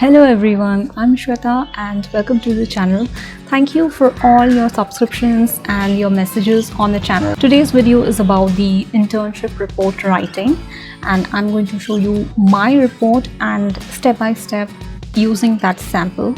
Hello everyone, I'm Shweta and welcome to the channel. Thank you for all your subscriptions and your messages on the channel. Today's video is about the internship report writing, and I'm going to show you my report and step by step using that sample.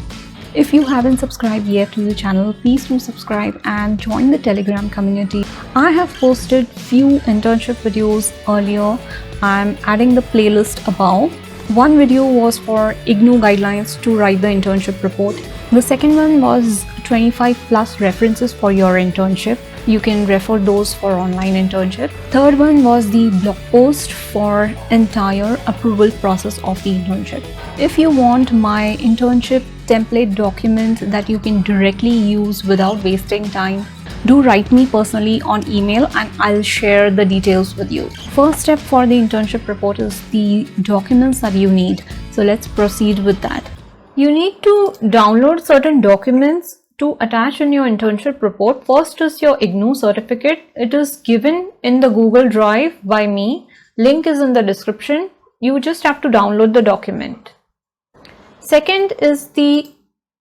If you haven't subscribed yet to the channel, please do subscribe and join the Telegram community. I have posted few internship videos earlier. I'm adding the playlist above. One video was for IGNOU guidelines to write the internship report. The second one was 25 plus references for your internship. You can refer those for online internship. Third one was the blog post for entire approval process of the internship. If you want my internship template document that you can directly use without wasting time, do write me personally on email and I'll share the details with you. First step for the internship report is the documents that you need. So let's proceed with that. You need to download certain documents to attach in your internship report. First is your IGNOU certificate. It is given in the Google Drive by me. Link is in the description. You just have to download the document. Second is the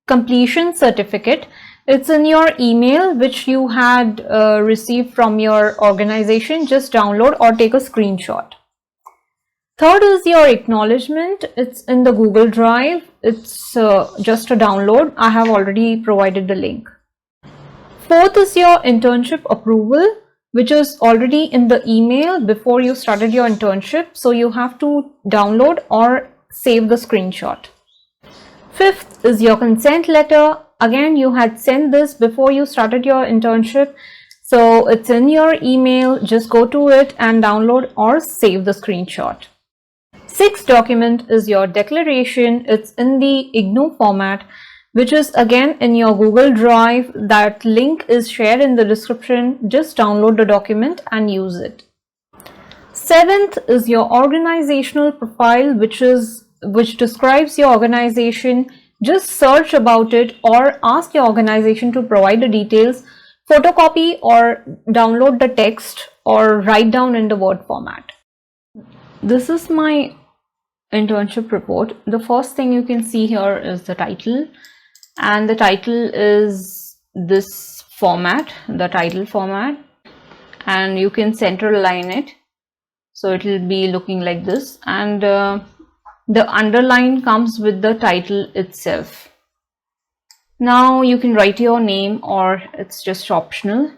completion certificate. It's in your email which you had received from your organization. Just download or take a screenshot. Third is your acknowledgement. It's in the Google Drive. It's just a download. I have already provided the link. Fourth is your internship approval, which is already in the email before you started your internship. So you have to download or save the screenshot. Fifth is your consent letter. Again, you had sent this before you started your internship. So it's in your email. Just go to it and download or save the screenshot. Sixth document is your declaration. It's in the IGNOU format, which is again in your Google Drive. That link is shared in the description. Just download the document and use it. Seventh is your organizational profile, which describes your organization. Just search about it or ask your organization to provide the details. Photocopy or download the text or write down in the Word format. This is my internship report. The first thing you can see here is the title, and the title is this format, the title format, and you can center align it so it will be looking like this, and the underline comes with the title itself. Now you can write your name or it's just optional.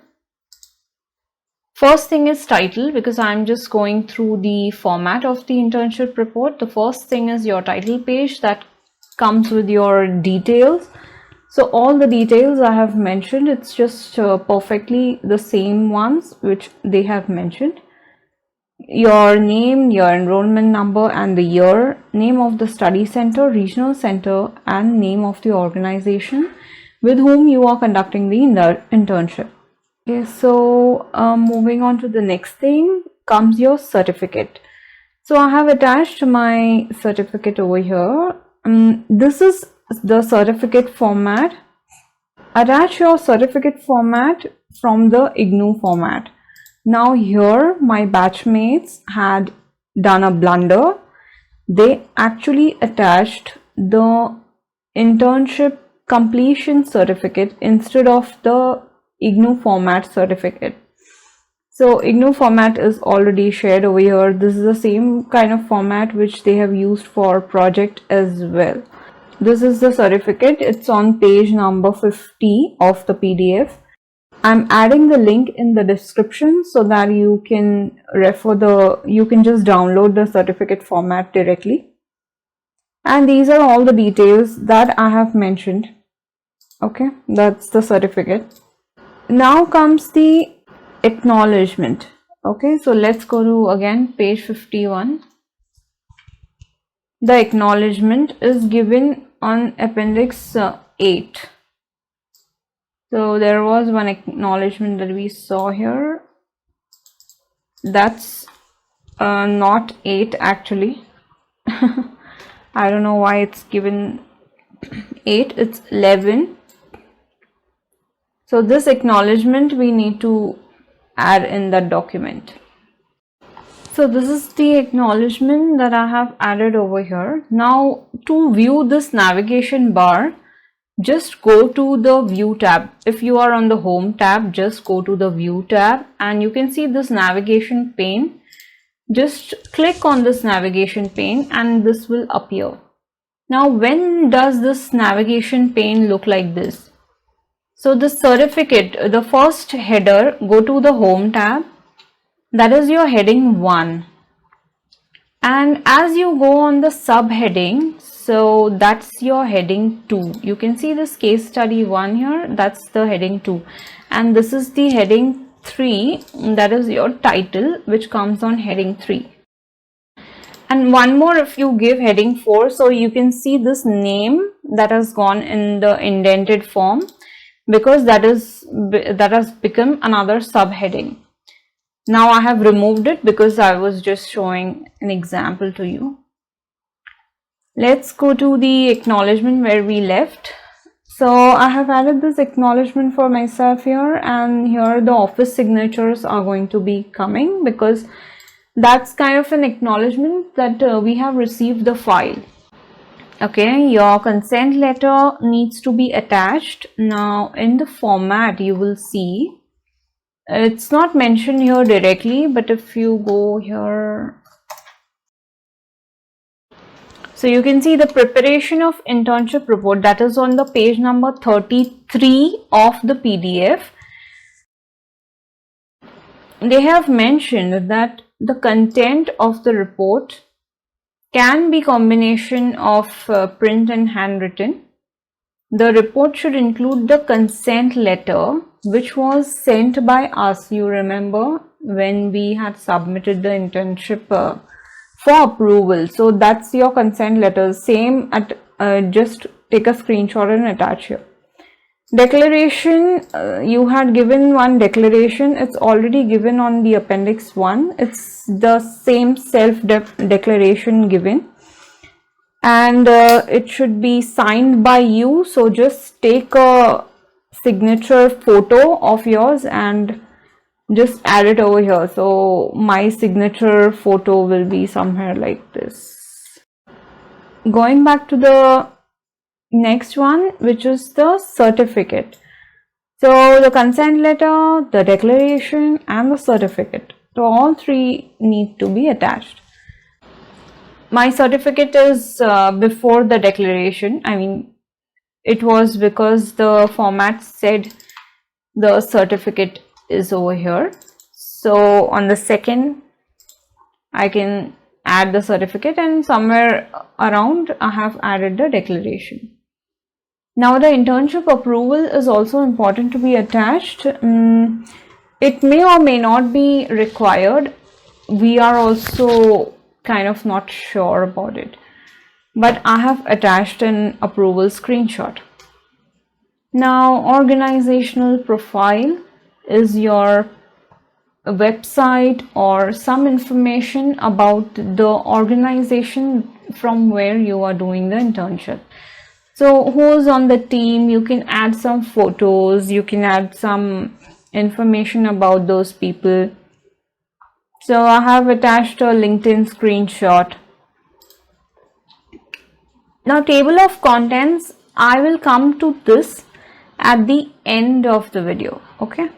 First thing is title, because I'm just going through the format of the internship report. The first thing is your title page that comes with your details. So all the details I have mentioned, it's just perfectly the same ones which they have mentioned. Your name, your enrollment number and the year, name of the study center, regional center, and name of the organization with whom you are conducting the internship. Okay, so moving on to the next thing comes your certificate. So I have attached my certificate over here. This is the certificate format. Attach your certificate format from the IGNOU format. Now here my batchmates had done a blunder. They actually attached the internship completion certificate instead of the IGNOU format certificate. So IGNOU format is already shared over here. This is the same kind of format which they have used for project as well. This is the certificate. It's on page number 50 of the PDF. I'm adding the link in the description so that you can you can just download the certificate format directly. And these are all the details that I have mentioned. Okay, that's the certificate. Now comes the acknowledgement. Okay, so let's go to again page 51. The acknowledgement is given on appendix 8. So there was one acknowledgement that we saw here. That's not 8 actually. I don't know why it's given 8. It's 11. So this acknowledgement we need to add in the document. So this is the acknowledgement that I have added over here. Now to view this navigation bar, just go to the view tab. If you are on the home tab, just go to the view tab and you can see this navigation pane. Just click on this navigation pane and this will appear. Now when does this navigation pane look like this? So the certificate, the first header, go to the home tab. That is your heading 1. And as you go on the subheading, so that's your heading 2. You can see this case study 1 here, that's the heading 2. And this is the heading 3, that is your title, which comes on heading 3. And one more, if you give heading 4, so you can see this name that has gone in the indented form, because that has become another subheading. Now I have removed it because I was just showing an example to you. Let's go to the acknowledgement where we left. So I have added this acknowledgement for myself here, and here the office signatures are going to be coming because that's kind of an acknowledgement that we have received the file. Okay, your consent letter needs to be attached. Now in the format you will see it's not mentioned here directly, but if you go here, so you can see the preparation of internship report, that is on the page number 33 of the PDF. They have mentioned that the content of the report can be combination of print and handwritten. The report should include the consent letter which was sent by us. You remember when we had submitted the internship for approval. So that's your consent letter. Same at just take a screenshot and attach here. Declaration, you had given one declaration. It's already given on the appendix 1. It's the same self declaration given. And it should be signed by you, so just take a signature photo of yours and just add it over here. So my signature photo will be somewhere like this. Going back to the next one, which is the certificate. So the consent letter, the declaration and the certificate, so all three need to be attached. My certificate is before the declaration. I mean, it was because the format said the certificate is over here. So on the second, I can add the certificate, and somewhere around I have added the declaration. Now the internship approval is also important to be attached. It may or may not be required. We are also kind of not sure about it, but I have attached an approval screenshot. Now organizational profile is your website or some information about the organization from where you are doing the internship. So who's on the team, you can add some photos, you can add some information about those people. So I have attached a LinkedIn screenshot. Now table of contents, I will come to this at the end of the video. Okay.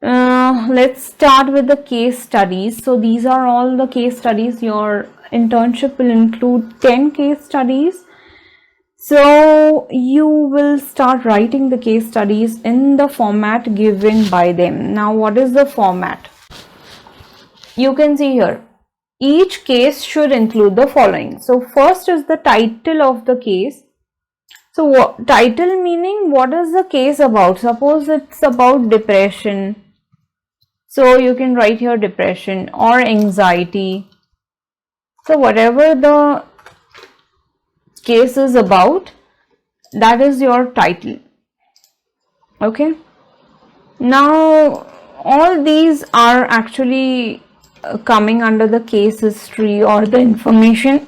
Let's start with the case studies. So these are all the case studies. Your internship will include 10 case studies. So you will start writing the case studies in the format given by them. Now what is the format? You can see here, each case should include the following. So first is the title of the case. So title meaning what is the case about? Suppose it's about depression. So you can write here depression or anxiety. So whatever the case is about, that is your title. Okay. Now all these are actually coming under the case history or the information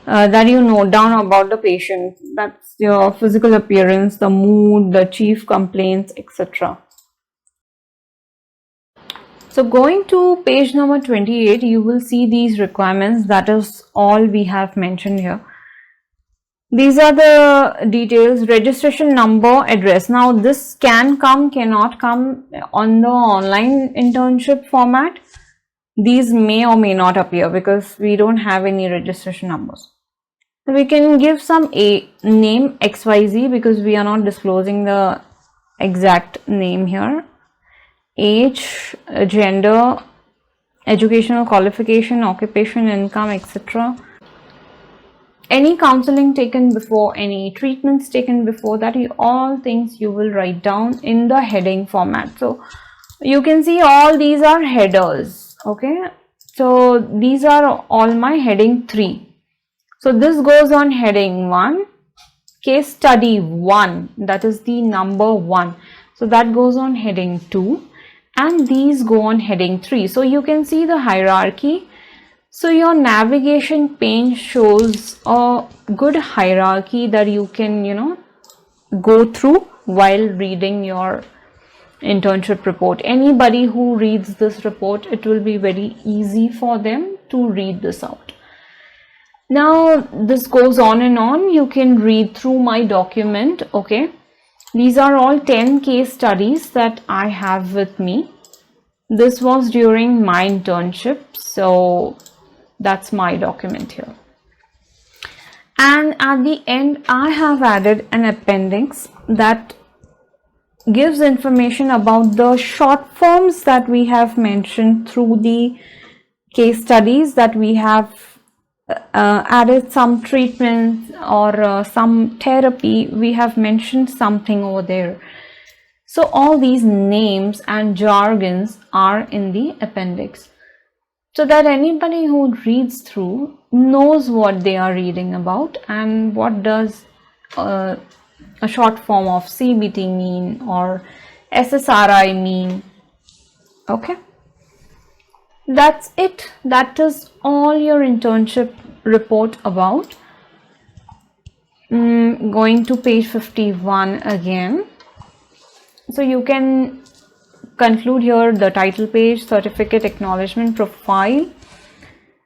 that you note down about the patient. That's your physical appearance, the mood, the chief complaints, etc. So going to page number 28, you will see these requirements. That is all we have mentioned here. These are the details: registration number, address. Now this can come, cannot come on the online internship format. These may or may not appear because we don't have any registration numbers. We can give some name XYZ because we are not disclosing the exact name here. Age, gender, educational qualification, occupation, income, etc. Any counseling taken before, any treatments taken before, that all things you will write down in the heading format. So you can see all these are headers. Okay, so these are all my heading 3. So this goes on heading 1, case study 1, that is the number 1. So that goes on heading 2, and these go on heading 3. So you can see the hierarchy. So your navigation pane shows a good hierarchy that you can, go through while reading your internship report. Anybody who reads this report, it will be very easy for them to read this out. Now this goes on and on. You can read through my document. Okay, these are all 10 case studies that I have with me. This was during my internship, so that's my document here. And at the end, I have added an appendix that gives information about the short forms that we have mentioned through the case studies, that we have added some treatments or some therapy. We have mentioned something over there. So all these names and jargons are in the appendix, so that anybody who reads through knows what they are reading about and what does a short form of CBT mean or SSRI mean. Okay, that's it. That is all your internship report about. Going to page 51 again. So you can conclude here the title page, certificate, acknowledgement, profile,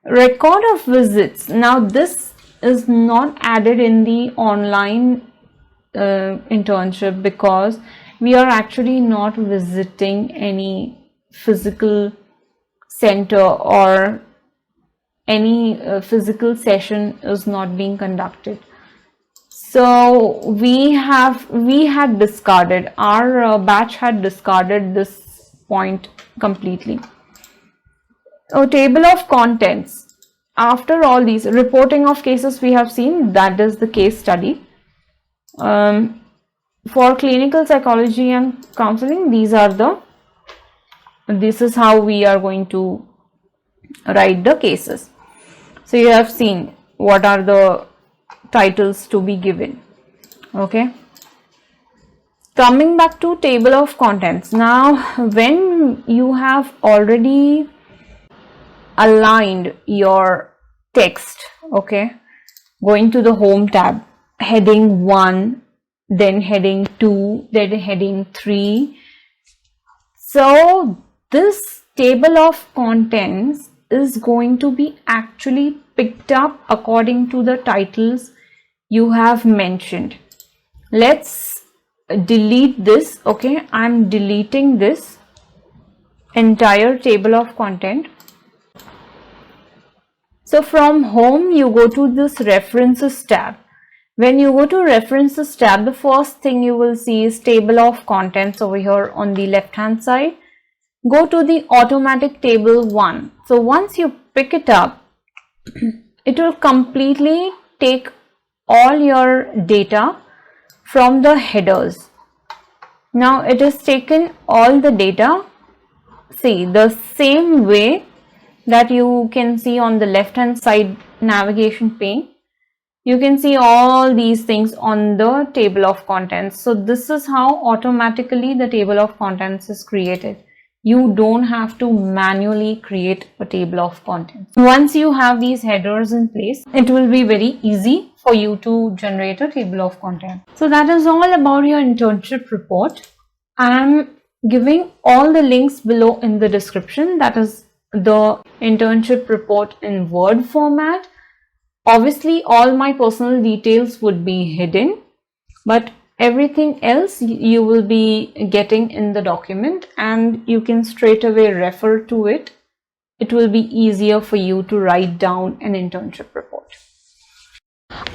record of visits. Now this is not added in the online internship because we are actually not visiting any physical center or any physical session is not being conducted. So we had discarded, our batch had discarded this point completely. Table of contents. After all these reporting of cases we have seen, that is the case study. For clinical psychology and counseling, this is how we are going to write the cases. So you have seen what are the titles to be given. Okay, coming back to table of contents. Now when you have already aligned your text, okay, going to the home tab, heading 1, then heading 2, then heading 3. So this table of contents is going to be actually picked up according to the titles you have mentioned. Let's delete this. Okay, I'm deleting this entire table of content. So from home you go to this references tab. When you go to references tab, the first thing you will see is table of contents over here on the left hand side. Go to the automatic table 1. So once you pick it up, it will completely take all your data from the headers. Now it has taken all the data. See, the same way that you can see on the left hand side navigation pane, you can see all these things on the table of contents. So this is how automatically the table of contents is created. You don't have to manually create a table of contents. Once you have these headers in place, it will be very easy for you to generate a table of content. So that is all about your internship report. I'm giving all the links below in the description. That is the internship report in Word format. Obviously, all my personal details would be hidden, but everything else you will be getting in the document, and you can straight away refer to it. It will be easier for you to write down an internship report.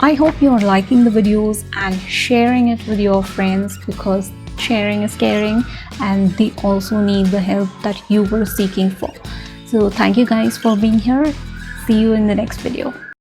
I hope you're liking the videos and sharing it with your friends, because sharing is caring and they also need the help that you were seeking for. So thank you guys for being here. See you in the next video.